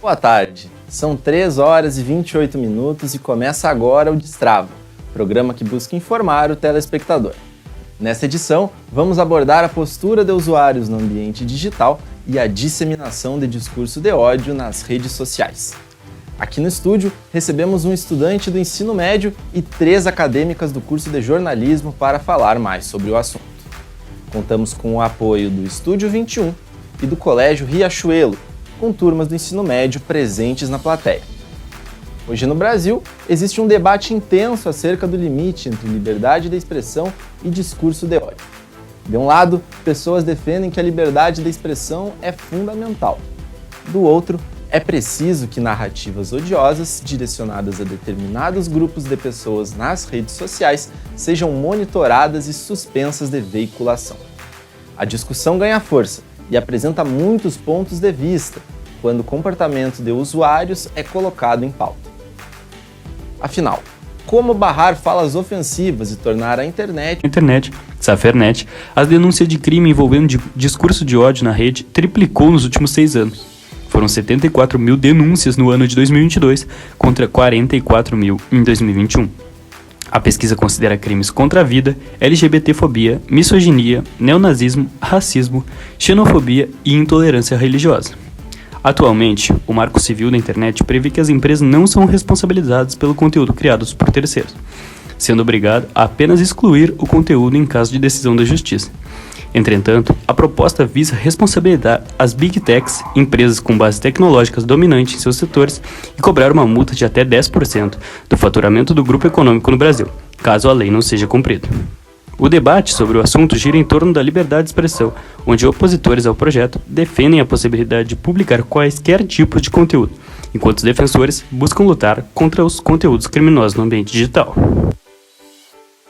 Boa tarde, são 3 horas e 28 minutos e começa agora o Destrava, programa que busca informar o telespectador. Nesta edição, vamos abordar a postura de usuários no ambiente digital e a disseminação de discurso de ódio nas redes sociais. Aqui no estúdio, recebemos um estudante do ensino médio e 3 acadêmicas do curso de jornalismo para falar mais sobre o assunto. Contamos com o apoio do Estúdio 21 e do Colégio Riachuelo, com turmas do ensino médio presentes na plateia. Hoje no Brasil, existe um debate intenso acerca do limite entre liberdade de expressão e discurso de ódio. De um lado, pessoas defendem que a liberdade de expressão é fundamental. Do outro, é preciso que narrativas odiosas, direcionadas a determinados grupos de pessoas nas redes sociais, sejam monitoradas e suspensas de veiculação. A discussão ganha força e apresenta muitos pontos de vista, quando o comportamento de usuários é colocado em pauta. Afinal, como barrar falas ofensivas e tornar a internet, Safernet, as denúncias de crime envolvendo discurso de ódio na rede triplicou nos últimos 6 anos. Foram 74 mil denúncias no ano de 2022, contra 44 mil em 2021. A pesquisa considera crimes contra a vida, LGBTfobia, misoginia, neonazismo, racismo, xenofobia e intolerância religiosa. Atualmente, o Marco Civil da Internet prevê que as empresas não são responsabilizadas pelo conteúdo criado por terceiros, sendo obrigado a apenas excluir o conteúdo em caso de decisão da Justiça. Entretanto, a proposta visa responsabilizar as Big Techs, empresas com bases tecnológicas dominantes em seus setores, e cobrar uma multa de até 10% do faturamento do grupo econômico no Brasil, caso a lei não seja cumprida. O debate sobre o assunto gira em torno da liberdade de expressão, onde opositores ao projeto defendem a possibilidade de publicar quaisquer tipos de conteúdo, enquanto os defensores buscam lutar contra os conteúdos criminosos no ambiente digital.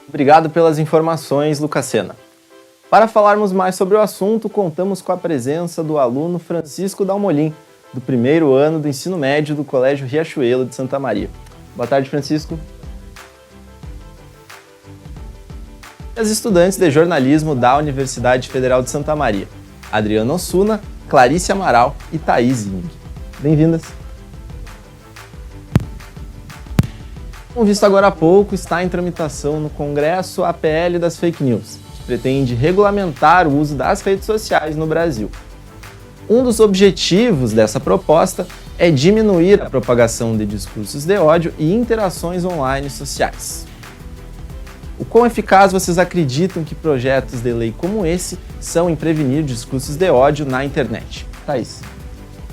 Obrigado pelas informações, Lucacena. Para falarmos mais sobre o assunto, contamos com a presença do aluno Francisco Dalmolin, do 1º ano do ensino médio do Colégio Riachuelo de Santa Maria. Boa tarde, Francisco. As estudantes de jornalismo da Universidade Federal de Santa Maria, Adriana Osuna, Clarice Amaral e Thaís Ing. Bem-vindas. Como visto agora há pouco, está em tramitação no Congresso a PL das Fake News, que pretende regulamentar o uso das redes sociais no Brasil. Um dos objetivos dessa proposta é diminuir a propagação de discursos de ódio e interações online sociais. O quão eficaz vocês acreditam que projetos de lei como esse são em prevenir discursos de ódio na internet? Thaís.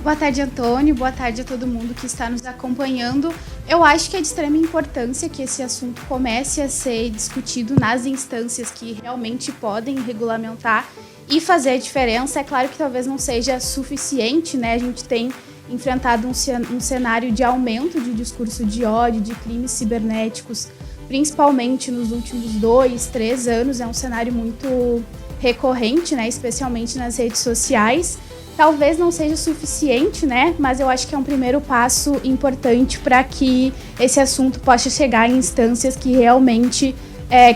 Boa tarde, Antônio. Boa tarde a todo mundo que está nos acompanhando. Eu acho que é de extrema importância que esse assunto comece a ser discutido nas instâncias que realmente podem regulamentar e fazer a diferença. É claro que talvez não seja suficiente, né? A gente tem enfrentado um cenário de aumento de discurso de ódio, de crimes cibernéticos, principalmente nos últimos 2, 3 anos. É um cenário muito recorrente, né? Especialmente nas redes sociais. Talvez não seja suficiente, né? Mas eu acho que é um primeiro passo importante para que esse assunto possa chegar em instâncias que realmente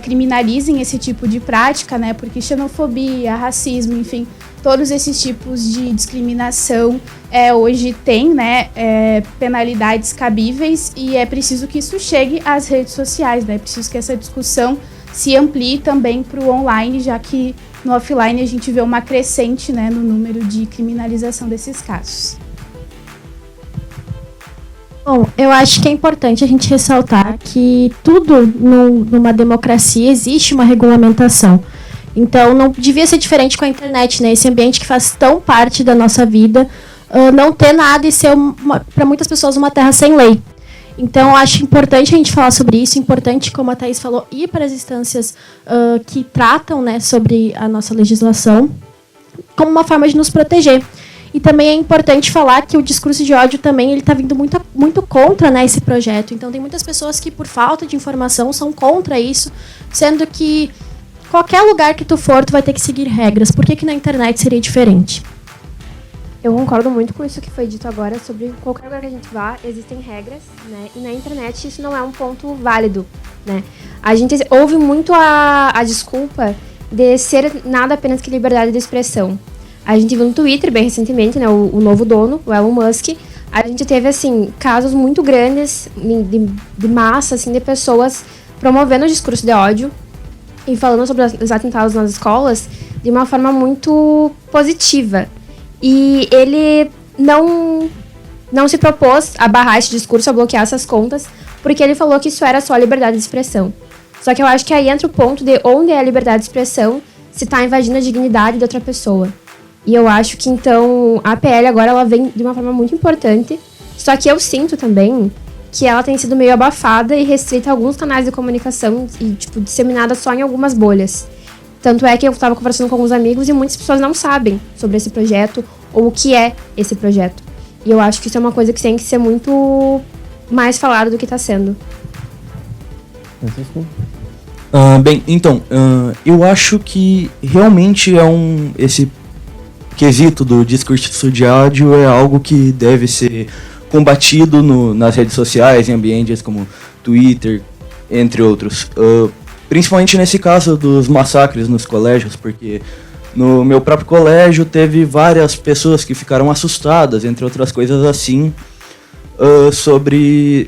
criminalizem esse tipo de prática, né? Porque xenofobia, racismo, enfim, todos esses tipos de discriminação hoje têm, né, penalidades cabíveis, e é preciso que isso chegue às redes sociais, né? É preciso que essa discussão se amplie também para o online, já que no offline a gente vê uma crescente, né, no número de criminalização desses casos. Bom, eu acho que é importante a gente ressaltar que tudo numa democracia existe uma regulamentação. Então não devia ser diferente com a internet, né? Esse ambiente que faz tão parte da nossa vida, não ter nada e ser, para muitas pessoas, uma terra sem lei. Então, eu acho importante a gente falar sobre isso, importante, como a Thaís falou, ir para as instâncias que tratam, né, sobre a nossa legislação, como uma forma de nos proteger. E também é importante falar que o discurso de ódio também está vindo muito contra, né, esse projeto. Então, tem muitas pessoas que, por falta de informação, são contra isso, sendo que qualquer lugar que tu for, tu vai ter que seguir regras. Por que na internet seria diferente? Eu concordo muito com isso que foi dito agora, sobre qualquer lugar que a gente vá, existem regras, né? E na internet isso não é um ponto válido, né? A gente ouve muito a desculpa de ser nada apenas que liberdade de expressão. A gente viu no Twitter, bem recentemente, né, o novo dono, o Elon Musk, A gente teve, assim, casos muito grandes de massa, assim, de pessoas promovendo o discurso de ódio e falando sobre os atentados nas escolas de uma forma muito positiva. E ele não se propôs a barrar esse discurso, a bloquear essas contas, porque ele falou que isso era só liberdade de expressão. Só que eu acho que aí entra o ponto de onde é a liberdade de expressão se está invadindo a dignidade de outra pessoa. E eu acho que, então, a PL agora ela vem de uma forma muito importante, só que eu sinto também que ela tem sido meio abafada e restrita a alguns canais de comunicação e, tipo, disseminada só em algumas bolhas. Tanto é que eu estava conversando com alguns amigos e muitas pessoas não sabem sobre esse projeto ou o que é esse projeto. E eu acho que isso é uma coisa que tem que ser muito mais falado do que está sendo. Bem, então, eu acho que realmente esse quesito do discurso de ódio é algo que deve ser combatido nas redes sociais, em ambientes como Twitter, entre outros. Principalmente nesse caso dos massacres nos colégios, porque no meu próprio colégio teve várias pessoas que ficaram assustadas, entre outras coisas assim,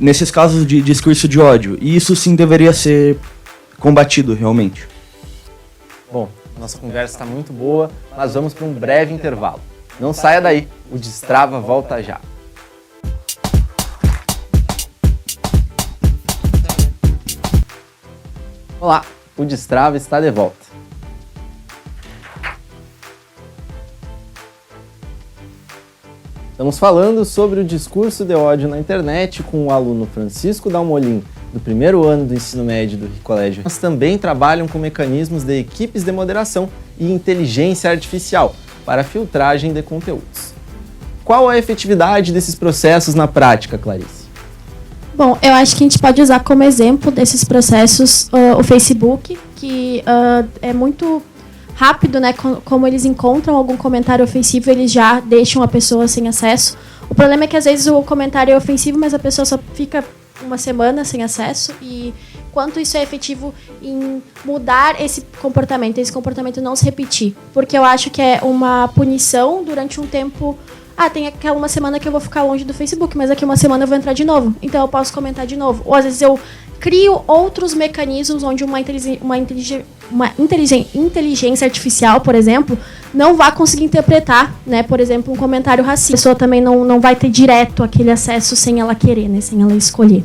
nesses casos de discurso de ódio. E isso sim deveria ser combatido realmente. Bom, nossa conversa está muito boa, mas vamos para um breve intervalo. Não saia daí, o Destrava volta já. Olá, o Destrava está de volta. Estamos falando sobre o discurso de ódio na internet com o aluno Francisco Dalmolin, do primeiro ano do ensino médio do colégio. Mas também trabalham com mecanismos de equipes de moderação e inteligência artificial para filtragem de conteúdos. Qual a efetividade desses processos na prática, Clarice? Bom, eu acho que a gente pode usar como exemplo desses processos o Facebook, que é muito rápido, né? Como eles encontram algum comentário ofensivo, eles já deixam a pessoa sem acesso. O problema é que às vezes o comentário é ofensivo, mas a pessoa só fica uma semana sem acesso. E quanto isso é efetivo em mudar esse comportamento não se repetir. Porque eu acho que é uma punição durante um tempo. Tem aquela uma semana que eu vou ficar longe do Facebook, mas daqui uma semana eu vou entrar de novo. Então eu posso comentar de novo. Ou às vezes eu crio outros mecanismos onde uma inteligência artificial, por exemplo, não vai conseguir interpretar, né, por exemplo, um comentário racista. A pessoa também não vai ter direto aquele acesso sem ela querer, né, sem ela escolher.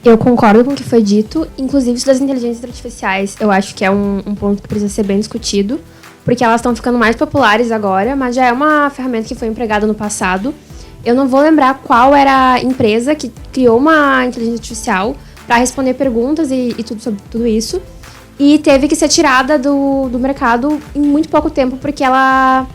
Eu concordo com o que foi dito, inclusive isso das inteligências artificiais. Eu acho que é um ponto que precisa ser bem discutido, porque elas estão ficando mais populares agora, mas já é uma ferramenta que foi empregada no passado. Eu não vou lembrar qual era a empresa que criou uma inteligência artificial para responder perguntas e tudo sobre tudo isso. E teve que ser tirada do mercado em muito pouco tempo, porque ela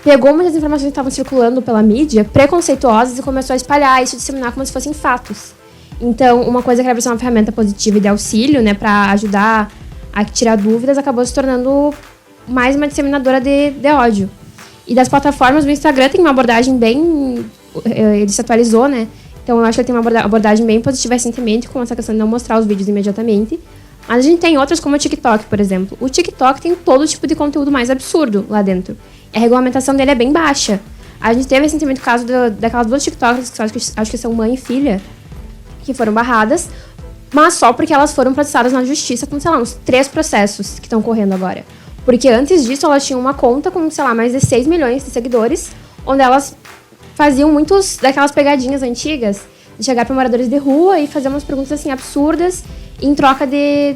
pegou muitas informações que estavam circulando pela mídia, preconceituosas, e começou a espalhar isso, disseminar como se fossem fatos. Então, uma coisa que era para ser uma ferramenta positiva e de auxílio, né, para ajudar a tirar dúvidas, acabou se tornando mais uma disseminadora de ódio. E das plataformas, o Instagram tem uma abordagem bem... Ele se atualizou, né? Então eu acho que ele tem uma abordagem bem positiva recentemente, com essa questão de não mostrar os vídeos imediatamente. Mas a gente tem outras como o TikTok, por exemplo. O TikTok tem todo tipo de conteúdo mais absurdo lá dentro. E a regulamentação dele é bem baixa. A gente teve recentemente o caso daquelas duas TikTokers, que acho que são mãe e filha, que foram barradas, mas só porque elas foram processadas na justiça com, sei lá, uns 3 processos que estão correndo agora. Porque antes disso, elas tinham uma conta com, sei lá, mais de 6 milhões de seguidores, onde elas faziam muitos daquelas pegadinhas antigas, de chegar para moradores de rua e fazer umas perguntas, assim, absurdas, em troca de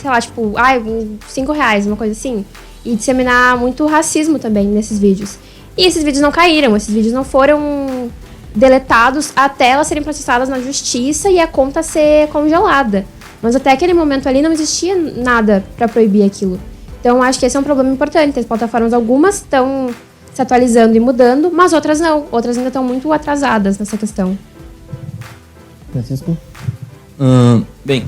sei lá, tipo, R$5, uma coisa assim. E disseminar muito racismo também nesses vídeos. E esses vídeos não caíram, esses vídeos não foram deletados até elas serem processadas na justiça e a conta ser congelada. Mas até aquele momento ali não existia nada para proibir aquilo. Então, acho que esse é um problema importante. As plataformas, algumas estão se atualizando e mudando, mas outras não. Outras ainda estão muito atrasadas nessa questão. Francisco? Bem,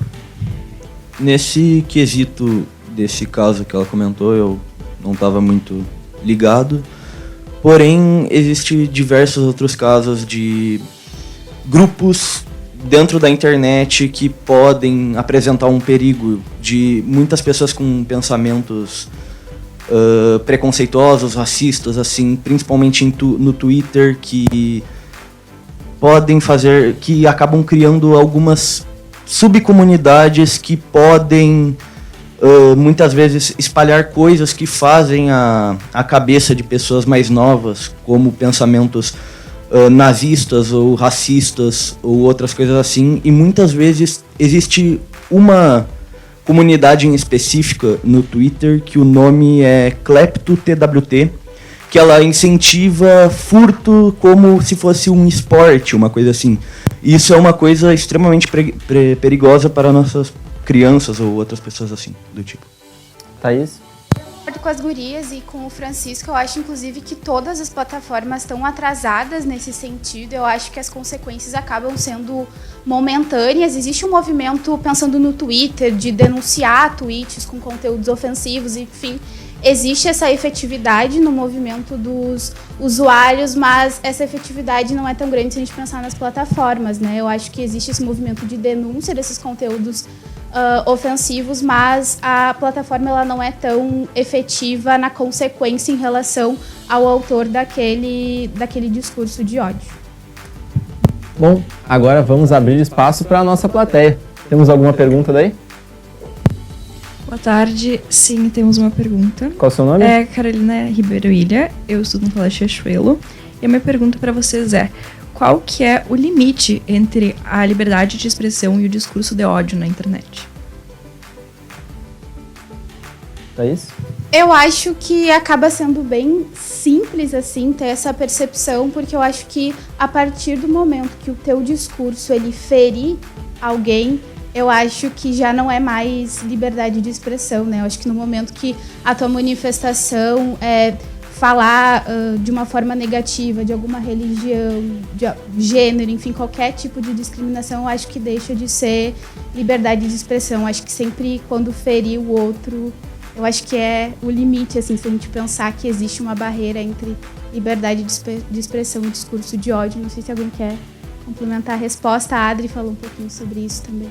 nesse quesito desse caso que ela comentou, eu não estava muito ligado. Porém, existem diversos outros casos de grupos dentro da internet que podem apresentar um perigo de muitas pessoas com pensamentos preconceituosos, racistas, assim, principalmente no Twitter, que acabam criando algumas subcomunidades que podem muitas vezes espalhar coisas que fazem a cabeça de pessoas mais novas, como pensamentos nazistas ou racistas ou outras coisas assim, e muitas vezes existe uma comunidade em específica no Twitter que o nome é KleptoTWT, que ela incentiva furto como se fosse um esporte, uma coisa assim. Isso é uma coisa extremamente perigosa para nossas crianças ou outras pessoas assim, do tipo. Thaís? Com as gurias e com o Francisco, eu acho inclusive que todas as plataformas estão atrasadas nesse sentido. Eu acho que as consequências acabam sendo momentâneas. Existe um movimento, pensando no Twitter, de denunciar tweets com conteúdos ofensivos, enfim. Existe essa efetividade no movimento dos usuários, mas essa efetividade não é tão grande se a gente pensar nas plataformas, né? Eu acho que existe esse movimento de denúncia desses conteúdos ofensivos, mas a plataforma ela não é tão efetiva na consequência em relação ao autor daquele discurso de ódio. Bom, agora vamos abrir espaço para a nossa plateia. Temos alguma pergunta daí? Boa tarde, sim, temos uma pergunta. Qual é o seu nome? É Carolina Ribeiro Ilha, eu estudo no Colégio Riachuelo, e a minha pergunta para vocês é: qual que é o limite entre a liberdade de expressão e o discurso de ódio na internet? Thaís? Eu acho que acaba sendo bem simples, assim, ter essa percepção, porque eu acho que a partir do momento que o teu discurso, ele ferir alguém, eu acho que já não é mais liberdade de expressão, né? Eu acho que no momento que a tua manifestação é falar de uma forma negativa de alguma religião, de gênero, enfim, qualquer tipo de discriminação, eu acho que deixa de ser liberdade de expressão. Eu acho que sempre quando ferir o outro, eu acho que é o limite, assim, se a gente pensar que existe uma barreira entre liberdade de expressão e discurso de ódio. Não sei se alguém quer complementar a resposta. A Adri falou um pouquinho sobre isso também.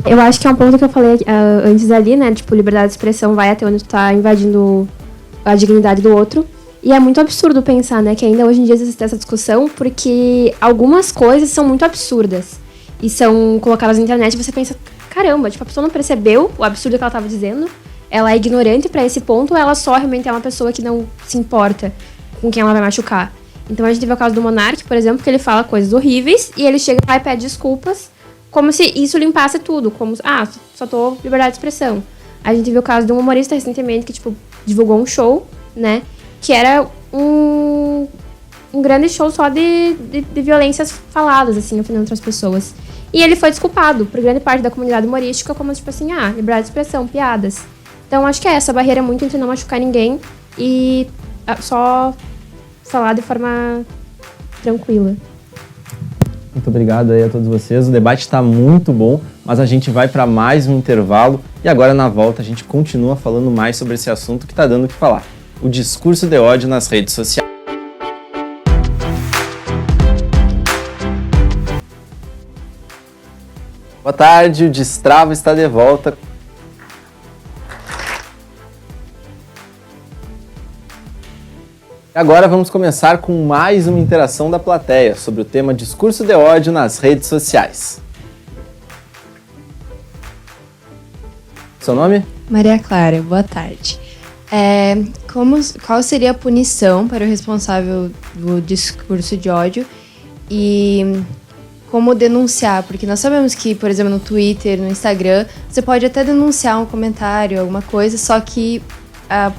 Eu acho que é um ponto que eu falei antes ali, né? Tipo, liberdade de expressão vai até onde tu tá invadindo a dignidade do outro. E é muito absurdo pensar, né? Que ainda hoje em dia existe essa discussão, porque algumas coisas são muito absurdas. E são colocadas na internet e você pensa, caramba, tipo, a pessoa não percebeu o absurdo que ela tava dizendo. Ela é ignorante pra esse ponto, ou ela só realmente é uma pessoa que não se importa com quem ela vai machucar. Então a gente teve o caso do Monark, por exemplo, que ele fala coisas horríveis e ele chega lá e pede desculpas, como se isso limpasse tudo, como, só tô liberdade de expressão. A gente viu o caso de um humorista recentemente que, tipo, divulgou um show, né, que era um grande show só de violências faladas, assim, ofendendo outras pessoas. E ele foi desculpado por grande parte da comunidade humorística como, tipo assim, liberdade de expressão, piadas. Então acho que é essa barreira muito entre não machucar ninguém e só falar de forma tranquila. Muito obrigado aí a todos vocês. O debate está muito bom, mas a gente vai para mais um intervalo e agora na volta a gente continua falando mais sobre esse assunto que está dando o que falar. O discurso de ódio nas redes sociais. Boa tarde, o Destrava está de volta. Agora vamos começar com mais uma interação da plateia sobre o tema discurso de ódio nas redes sociais. Seu nome? Maria Clara, boa tarde. Qual seria a punição para o responsável do discurso de ódio e como denunciar? Porque nós sabemos que, por exemplo, no Twitter, no Instagram, você pode até denunciar um comentário, alguma coisa, só que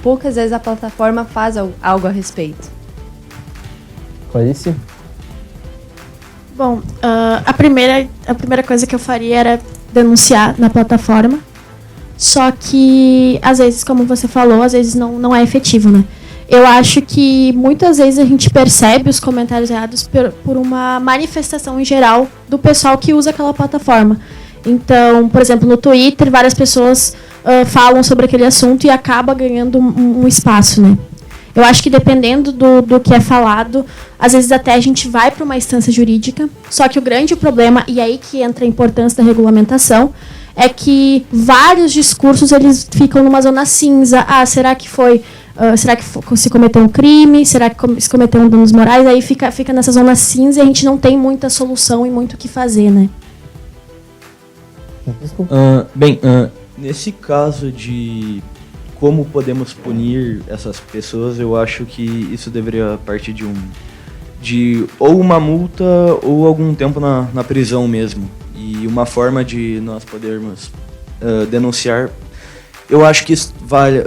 poucas vezes a plataforma faz algo a respeito. Clarice? Bom, a primeira coisa que eu faria era denunciar na plataforma. Só que, às vezes, como você falou, às vezes não é efetivo, né? Eu acho que muitas vezes a gente percebe os comentários errados por uma manifestação em geral do pessoal que usa aquela plataforma. Então, por exemplo, no Twitter, várias pessoas falam sobre aquele assunto e acaba ganhando um espaço, né? Eu acho que dependendo do que é falado, às vezes até a gente vai para uma instância jurídica, só que o grande problema, e aí que entra a importância da regulamentação, é que vários discursos eles ficam numa zona cinza. Será que se cometeu um crime? Será que se cometeu danos morais? Aí fica nessa zona cinza e a gente não tem muita solução e muito o que fazer, né? Nesse caso de como podemos punir essas pessoas, eu acho que isso deveria partir de ou uma multa ou algum tempo na prisão mesmo. E uma forma de nós podermos denunciar, eu acho que isso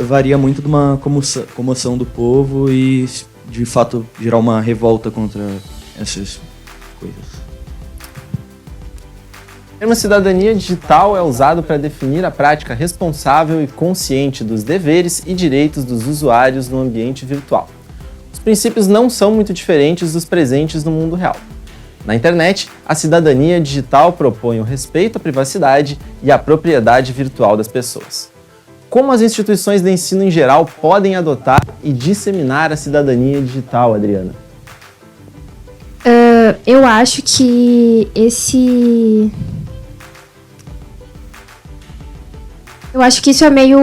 varia muito de uma comoção do povo e, de fato, gerar uma revolta contra essas coisas. O termo cidadania digital é usado para definir a prática responsável e consciente dos deveres e direitos dos usuários no ambiente virtual. Os princípios não são muito diferentes dos presentes no mundo real. Na internet, a cidadania digital propõe o respeito à privacidade e à propriedade virtual das pessoas. Como as instituições de ensino em geral podem adotar e disseminar a cidadania digital, Adriana? Eu acho que isso é meio...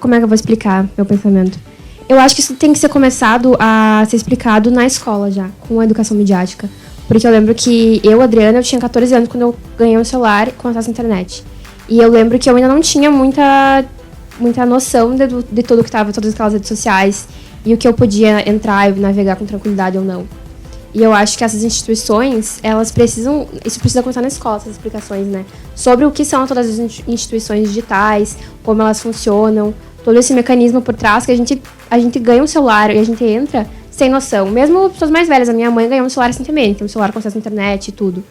Como é que eu vou explicar meu pensamento? Eu acho que isso tem que ser começado a ser explicado na escola já, com a educação midiática. Porque eu lembro que Adriana, eu tinha 14 anos quando eu ganhei um celular com acesso à internet. E eu lembro que eu ainda não tinha muita noção de tudo que estava, todas aquelas redes sociais, e o que eu podia entrar e navegar com tranquilidade ou não. E eu acho que essas instituições, isso precisa começar na escola, essas explicações, né? Sobre o que são todas as instituições digitais, como elas funcionam, todo esse mecanismo por trás, que a gente ganha um celular e a gente entra sem noção. Mesmo pessoas mais velhas, a minha mãe ganhou um celular recentemente, tem um celular com acesso à internet e tudo.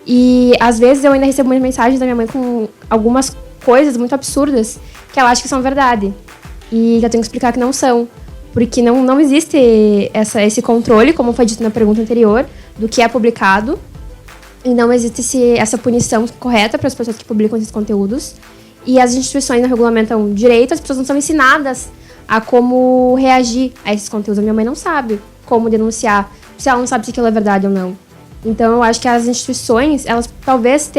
E às vezes eu ainda recebo muitas mensagens da minha mãe com algumas coisas muito absurdas que ela acha que são verdade. E eu tenho que explicar que não são. Porque não existe esse controle, como foi dito na pergunta anterior, do que é publicado. E não existe essa punição correta para as pessoas que publicam esses conteúdos. E as instituições não regulamentam direito, as pessoas não são ensinadas a como reagir a esses conteúdos. A minha mãe não sabe como denunciar, se ela não sabe se aquilo é verdade ou não. Então eu acho que as instituições, elas talvez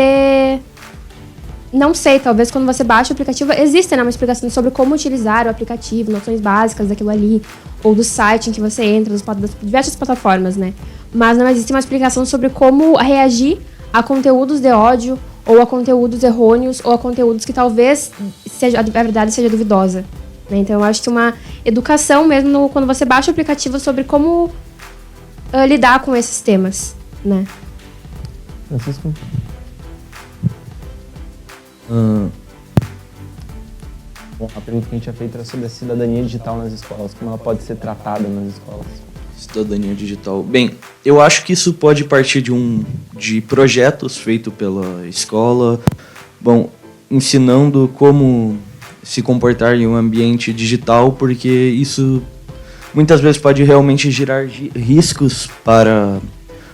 não sei, talvez quando você baixa o aplicativo, existe, né, uma explicação sobre como utilizar o aplicativo, noções básicas daquilo ali, ou do site em que você entra, das diversas plataformas, né? Mas não existe uma explicação sobre como reagir a conteúdos de ódio, ou a conteúdos errôneos, ou a conteúdos que talvez a verdade seja duvidosa. Né? Então eu acho que uma educação mesmo quando você baixa o aplicativo sobre como lidar com esses temas, né? Francisco? Bom, a pergunta que a gente tinha feito era sobre a cidadania digital nas escolas, como ela pode ser tratada nas escolas. Cidadania digital. Bem, eu acho que isso pode partir de projetos feitos pela escola, ensinando como se comportar em um ambiente digital, porque isso muitas vezes pode realmente gerar riscos para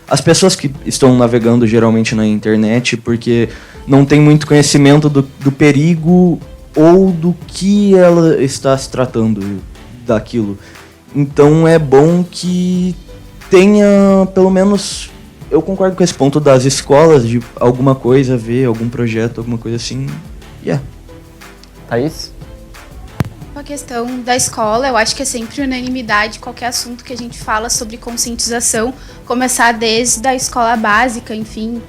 as pessoas que estão navegando geralmente na internet, porque não tem muito conhecimento do perigo ou do que ela está se tratando daquilo. Então é bom que tenha, pelo menos, eu concordo com esse ponto das escolas, de alguma coisa ver, algum projeto, alguma coisa assim. Thaís? A questão da escola, eu acho que é sempre unanimidade, qualquer assunto que a gente fala sobre conscientização, começar desde a escola básica, enfim,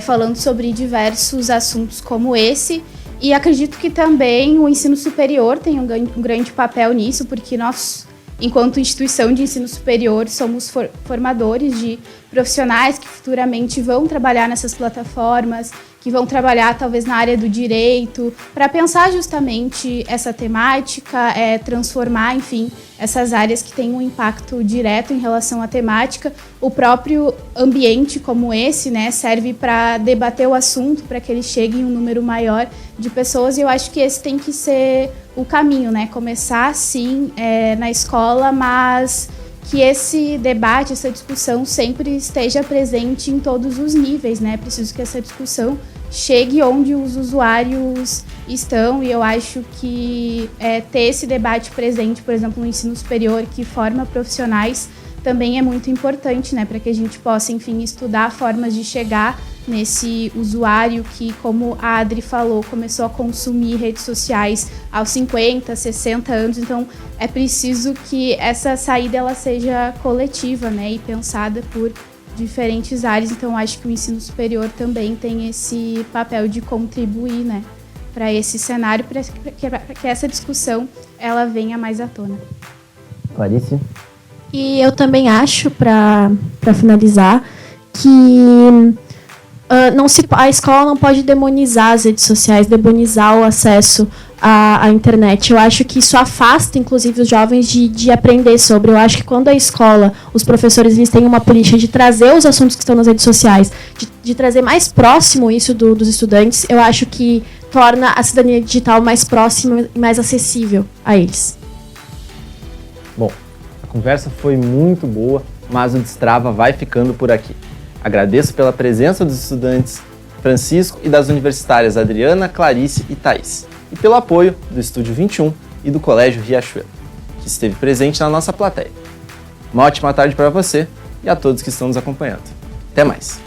falando sobre diversos assuntos como esse. E acredito que também o ensino superior tem um grande papel nisso, porque nós, enquanto instituição de ensino superior, somos formadores de profissionais que futuramente vão trabalhar nessas plataformas, que vão trabalhar talvez na área do direito, para pensar justamente essa temática, transformar, enfim, essas áreas que têm um impacto direto em relação à temática. O próprio ambiente como esse, né, serve para debater o assunto, para que ele chegue em um número maior de pessoas, e eu acho que esse tem que ser o caminho, né? Começar, sim, na escola, mas que esse debate, essa discussão sempre esteja presente em todos os níveis, né? Preciso que essa discussão chegue onde os usuários estão, e eu acho que ter esse debate presente, por exemplo, no ensino superior, que forma profissionais, também é muito importante, né? Para que a gente possa, enfim, estudar formas de chegar nesse usuário que, como a Adri falou, começou a consumir redes sociais aos 50, 60 anos. Então, é preciso que essa saída ela seja coletiva, né, e pensada por diferentes áreas. Então, acho que o ensino superior também tem esse papel de contribuir, né, para esse cenário, para que essa discussão ela venha mais à tona. Clarice? E eu também acho, para finalizar, que a escola não pode demonizar as redes sociais, demonizar o acesso à internet. Eu acho que isso afasta, inclusive, os jovens de aprender sobre. Eu acho que quando a escola, os professores, eles têm uma política de trazer os assuntos que estão nas redes sociais, de trazer mais próximo isso dos estudantes, eu acho que torna a cidadania digital mais próxima e mais acessível a eles. Bom, a conversa foi muito boa, mas o Destrava vai ficando por aqui. Agradeço pela presença dos estudantes Francisco e das universitárias Adriana, Clarice e Thaís, e pelo apoio do Estúdio 21 e do Colégio Riachuelo, que esteve presente na nossa plateia. Uma ótima tarde para você e a todos que estão nos acompanhando. Até mais!